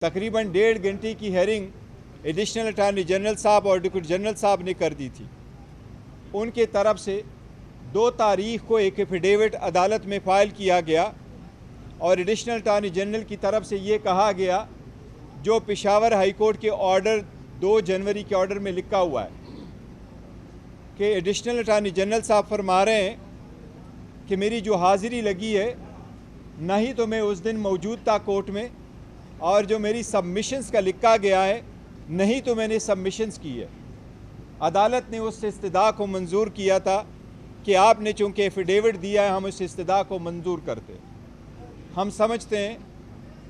तकरीबन 1.5 घंटे की हेयरिंग एडिशनल अटॉर्नी जनरल साहब और डिप्टी जनरल साहब ने कर दी थी। उनके तरफ से 2 तारीख को एक एफिडेविट अदालत में फ़ाइल किया गया और एडिशनल अटॉर्नी जनरल की तरफ से ये कहा गया, जो पेशावर हाई कोर्ट के ऑर्डर 2 जनवरी के ऑर्डर में लिखा हुआ है कि एडिशनल अटॉर्नी जनरल साहब फरमा रहे हैं कि मेरी जो हाज़िरी लगी है, ना ही तो मैं उस दिन मौजूद था कोर्ट में, और जो मेरी सबमिशंस का लिखा गया है नहीं तो मैंने सबमिशंस की है। अदालत ने उस इस्तदा को मंजूर किया था कि आपने चूँकि एफिडेविट दिया है, हम उस इस्तदा को मंजूर करते। हम समझते हैं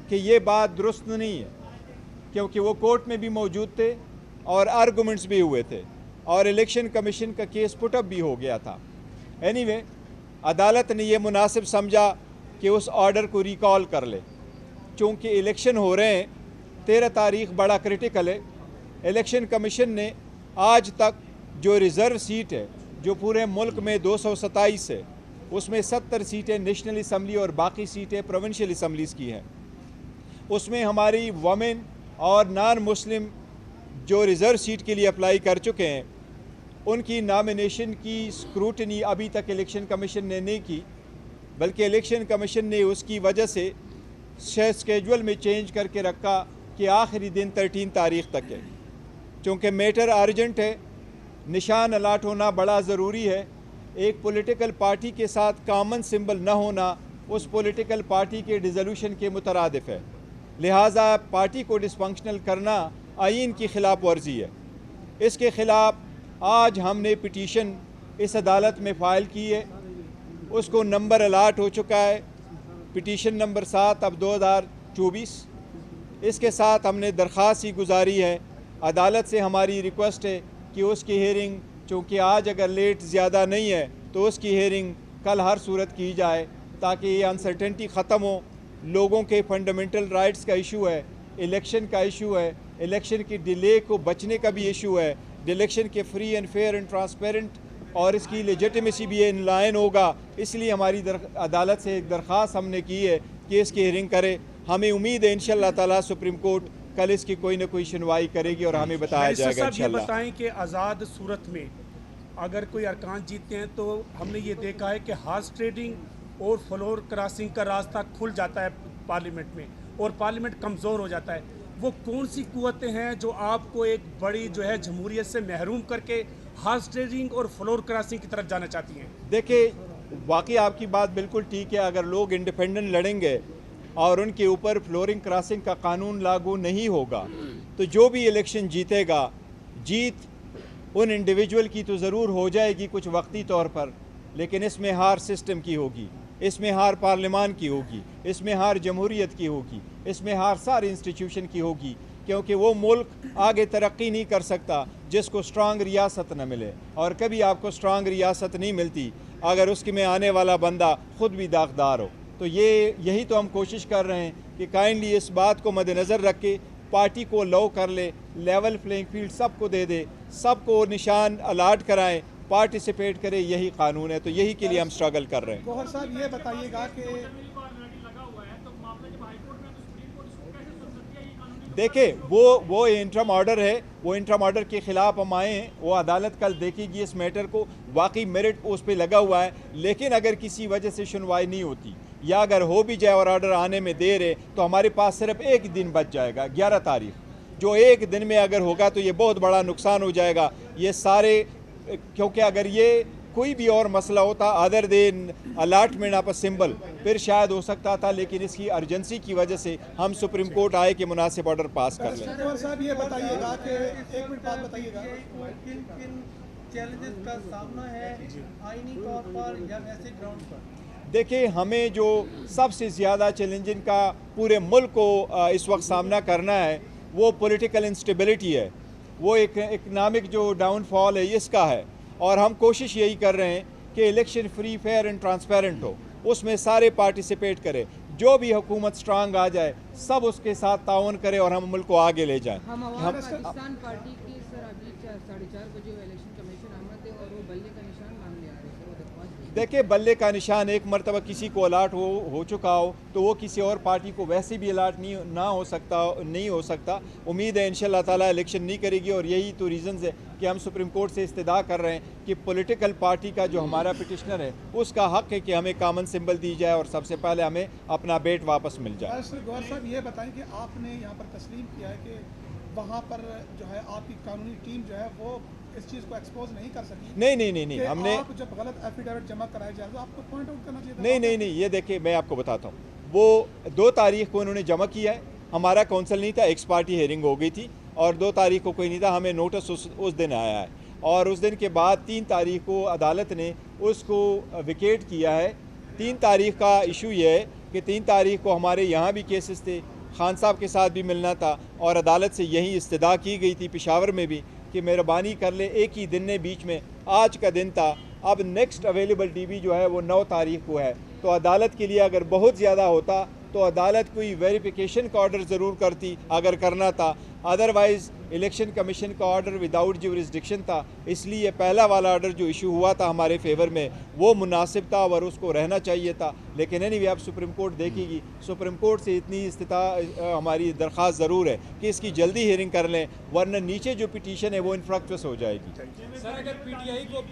कि ये बात दुरुस्त नहीं है, क्योंकि वो कोर्ट में भी मौजूद थे और आर्गूमेंट्स भी हुए थे और इलेक्शन कमीशन का केस पुटअप भी हो गया था। एनीवे, अदालत ने ये मुनासिब समझा कि उस ऑर्डर को रिकॉल कर ले। चूँकि इलेक्शन हो रहे हैं, 13 तारीख बड़ा क्रिटिकल है। इलेक्शन कमीशन ने आज तक जो रिज़र्व सीट है, जो पूरे मुल्क में 227 है, उसमें 70 सीटें नेशनल असम्बली और बाकी सीटें प्रोविंशियल असम्बलीज़ की हैं। उसमें हमारी वमेन और नॉन मुस्लिम जो रिज़र्व सीट के लिए अप्लाई कर चुके हैं, उनकी नॉमिनेशन की स्क्रूटनी अभी तक इलेक्शन कमीशन ने नहीं की, बल्कि इलेक्शन कमीशन ने उसकी वजह से स्केजुअल में चेंज करके रखा कि आखिरी दिन 13 तारीख तक है। चूँकि मैटर अर्जेंट है, निशान अलाट होना बड़ा ज़रूरी है। एक पॉलिटिकल पार्टी के साथ कॉमन सिंबल न होना उस पॉलिटिकल पार्टी के डिसोल्यूशन के मुतरादिफ है। लिहाजा पार्टी को डिसफंक्शनल करना आईन की खिलाफ वर्जी है। इसके ख़िलाफ़ आज हमने पिटीशन इस अदालत में फ़ाइल की है। उसको नंबर अलाट हो चुका है, पिटीशन नंबर 7 अब 2024। इसके साथ हमने दरख्वास्त ही गुजारी है। अदालत से हमारी रिक्वेस्ट है कि उसकी हेयरिंग, चूँकि आज अगर लेट ज़्यादा नहीं है तो उसकी हेयरिंग कल हर सूरत की जाए, ताकि ये अनसर्टेनिटी ख़त्म हो। लोगों के फंडामेंटल राइट्स का इशू है, इलेक्शन का इशू है, इलेक्शन की डिले को बचने का भी इशू है, इलेक्शन के free and fair and transparent और इसकी लेजिटिमेसी भी इन लाइन होगा। इसलिए हमारी अदालत से एक दरख्वास्त हमने की है कि इसकी हेयरिंग करे। हमें उम्मीद है इंशाअल्लाह ताला सुप्रीम कोर्ट कल इसकी कोई ना कोई सुनवाई करेगी और हमें बताया जाएगा इंशाअल्लाह। ये बताएं कि आज़ाद सूरत में अगर कोई अरकान जीतते हैं तो हमने ये देखा है कि हार्स ट्रेडिंग और फ्लोर क्रॉसिंग का रास्ता खुल जाता है पार्लियामेंट में और पार्लियामेंट कमज़ोर हो जाता है। वो कौन सी कुव्वतें हैं जो आपको एक बड़ी जो है जमहूरियत से महरूम करके हार्स ट्रेडिंग और फ्लोर क्रॉसिंग की तरफ जाना चाहती हैं? देखिए, वाकई आपकी बात बिल्कुल ठीक है। अगर लोग इंडिपेंडेंट लड़ेंगे और उनके ऊपर फ्लोरिंग क्रॉसिंग का कानून लागू नहीं होगा तो जो भी इलेक्शन जीतेगा, जीत उन इंडिविजुअल की तो ज़रूर हो जाएगी कुछ वक्ती तौर पर, लेकिन इसमें हार सिस्टम की होगी, इसमें हार पार्लियामान की होगी, इसमें हार जमहूरियत की होगी, इसमें हार सारे इंस्टीट्यूशन की होगी। क्योंकि वो मुल्क आगे तरक्की नहीं कर सकता जिसको स्ट्रांग रियासत न मिले, और कभी आपको स्ट्रांग रियासत नहीं मिलती अगर उसके में आने वाला बंदा ख़ुद भी दागदार हो। तो यही तो हम कोशिश कर रहे हैं कि काइंडली इस बात को मद्देनज़र रख के पार्टी को लो कर ले, लेवल प्लेइंग फील्ड सबको दे दे, सबको निशान अलाट कराएं, पार्टिसिपेट करें। यही कानून है, तो यही के लिए हम स्ट्रगल कर रहे हैं। गौहर साहब, ये बताइएगा कि देखिए, वो इंटरम ऑर्डर है, वो इंटरम ऑर्डर के ख़िलाफ़ हम आए हैं। वो अदालत कल देखेगी इस मैटर को, वाकई मेरिट उस पर लगा हुआ है। लेकिन अगर किसी वजह से सुनवाई नहीं होती या अगर हो भी जाए और ऑर्डर आने में देर है, तो हमारे पास सिर्फ एक दिन बच जाएगा, 11 तारीख। जो एक दिन में अगर होगा तो ये बहुत बड़ा नुकसान हो जाएगा। ये सारे, क्योंकि अगर ये कोई भी और मसला होता other than allotment of symbol, फिर शायद हो सकता था, लेकिन इसकी अर्जेंसी की वजह से हम सुप्रीम कोर्ट आए कि मुनासिब ऑर्डर पास कर लें। गौहर साहब, ये बताइएगा कि एक मिनट बात बताइएगा, किन किन चैलेंजेस का सामना है आईनी तौर पर या ऐसे ग्राउंड पर? देखिए, हमें जो सबसे ज़्यादा चैलेंजिंग का पूरे मुल्क को इस वक्त सामना करना है वो पॉलिटिकल इंस्टेबिलिटी है, वो एक इकनॉमिक जो डाउनफॉल है इसका है। और हम कोशिश यही कर रहे हैं कि election free fair and transparent हो, उसमें सारे पार्टिसिपेट करें। जो भी हुकूमत स्ट्रांग आ जाए सब उसके साथ ताउन करे और हम मुल्क को आगे ले जाएं। हम पाकिस्तान पार्टी की सर अभी 4:30 बजे इलेक्शन कमीशन आमद है और वो बल्ले का निशान मांगने आ रहे हैं। देखिए बल्ले का निशान एक मरतबा किसी को अलाट हो चुका हो तो वो किसी और पार्टी को वैसे भी अलाट नहीं हो सकता। उम्मीद है इंशाल्लाह ताला इलेक्शन नहीं करेगी और यही तो रीज़न्स है कि हम सुप्रीम कोर्ट से इस्तदा कर रहे हैं कि पॉलिटिकल पार्टी का जो हमारा पिटिशनर है उसका हक़ है कि हमें कॉमन सिंबल दी जाए और सबसे पहले हमें अपना बेट वापस मिल जाए। गौर साहब ये बताएं कि आपने यहाँ पर तस्लीम किया है कि वहाँ पर जो है आपकी कानूनी टीम जो है वो इस चीज़ को एक्सपोज नहीं कर सकी। नहीं, हमने आप जब गलत एफिडेविट जमा कराया जाए तो आपको पॉइंट आउट करना चाहिए था। नहीं, ये देखिए मैं आपको बताता हूँ, वो 2 तारीख को उन्होंने जमा किया है, हमारा काउंसिल नहीं था, एक्स पार्टी हेयरिंग हो गई थी और 2 तारीख को कोई नहीं था, हमें नोटिस उस दिन आया है और उस दिन के बाद 3 तारीख को अदालत ने उसको विकेट किया है। 3 तारीख का इशू ये है कि 3 तारीख को हमारे यहाँ भी केसेस थे, खान साहब के साथ भी मिलना था और अदालत से यही इस्तदा की गई थी पेशावर में भी कि मेहरबानी कर ले, एक ही दिन ने बीच में, आज का दिन था। अब नेक्स्ट अवेलेबल DB जो है वो 9 तारीख को है, तो अदालत के लिए अगर बहुत ज़्यादा होता तो अदालत कोई वेरिफिकेशन का ऑर्डर ज़रूर करती अगर करना था, अदरवाइज़ इलेक्शन कमीशन का ऑर्डर विदाउट जुरिस्डिक्शन था। इसलिए पहला वाला ऑर्डर जो इशू हुआ था हमारे फेवर में वो मुनासिब था और उसको रहना चाहिए था। लेकिन एनीवे अब सुप्रीम कोर्ट देखेगी, सुप्रीम कोर्ट से इतनी हमारी दरख्वास्त ज़रूर है कि इसकी जल्दी हियरिंग कर लें, वरना नीचे जो पिटीशन है वो इनफ्रक्चुअस हो जाएगी। सर अगर PTI को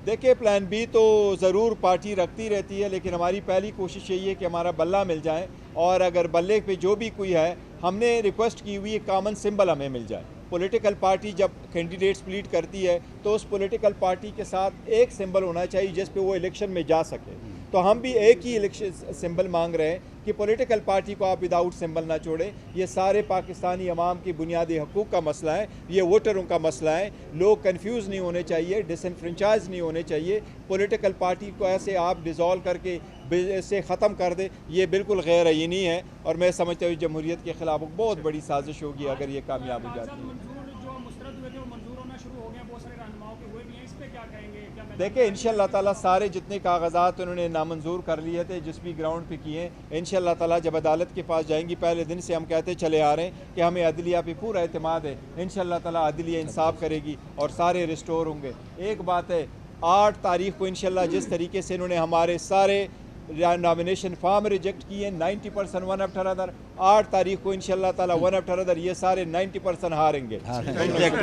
देखिए प्लान बी तो ज़रूर पार्टी रखती रहती है, लेकिन हमारी पहली कोशिश यही है कि हमारा बल्ला मिल जाए और अगर बल्ले पे जो भी कोई है, हमने रिक्वेस्ट की हुई है कॉमन सिंबल हमें मिल जाए। पॉलिटिकल पार्टी जब कैंडिडेट स्प्लिट करती है तो उस पॉलिटिकल पार्टी के साथ एक सिंबल होना चाहिए जिस पे वो इलेक्शन में जा सके। तो हम भी एक ही इलेक्शन सिंबल मांग रहे हैं कि पॉलिटिकल पार्टी को आप विदाउट सिंबल ना छोड़ें। ये सारे पाकिस्तानी अवाम की बुनियादी हकूक़ का मसला है, ये वोटरों का मसला है। लोग कंफ्यूज नहीं होने चाहिए, डिसएनफ्रेंचाइज नहीं होने चाहिए। पॉलिटिकल पार्टी को ऐसे आप डिज़ोल्व करके इसे ख़त्म कर दे, ये बिल्कुल गैर यकीनी है और मैं समझता हूँ जमहूरियत के ख़िलाफ़ बहुत बड़ी साजिश होगी अगर ये कामयाब हो जाती है। देखिए इंशाअल्लाह ताला सारे जितने कागजात उन्होंने नामंजूर कर लिए थे जिस भी ग्राउंड पे किए, इंशाअल्लाह ताला जब अदालत के पास जाएंगी, पहले दिन से हम कहते चले आ रहे हैं कि हमें अदलिया पे पूरा एतमाद है। इंशाअल्लाह ताला अदलिया इंसाफ करेगी और सारे रिस्टोर होंगे। एक बात है, 8 तारीख को इंशाअल्लाह जिस तरीके से इन्होंने हमारे सारे नॉमिनेशन फॉर्म रिजेक्ट किए 90% वन आफ्टर अदर, 8 तारीख को इंशाअल्लाह ताला वन आफ्टर अदर ये सारे 90% हारेंगे।